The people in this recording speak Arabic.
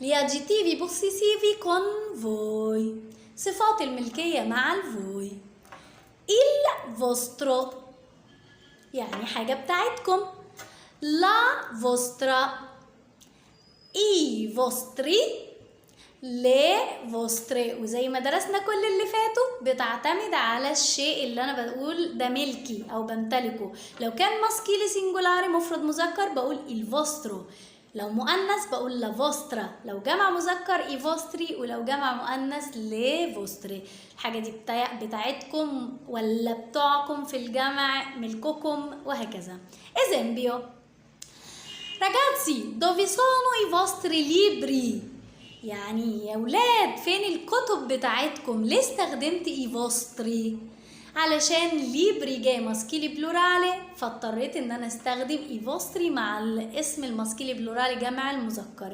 Gli aggettivi possessivi con voi. صفات الملكية مع الفوي. Il vostro يعني حاجة بتاعتكم. La vostra. I vostri. Le vostre. وزي ما درسنا كل اللي فاتوا بتعتمد على الشيء اللي أنا بقول ده ملكي أو بمتلكه. لو كان ماسكيلي سينجولاري مفرد مذكر بقول il vostro. لو مؤنث بقول لا فوسترا. لو جمع مذكر اي فوستري. ولو جمع مؤنث لي فوستري. الحاجة دي بتاعتكم ولا بتوعكم في الجمع ملككم وهكذا. esempio ragazzi dove sono i vostri libri يعني يا ولاد فين الكتب بتاعتكم. ليه استخدمت اي فوستري؟ علشان ليبري جاي ماسكيلي بلورالي فاضطريت ان انا استخدم اي فوستري مع الاسم الماسكيلي بلورالي جمع المذكر.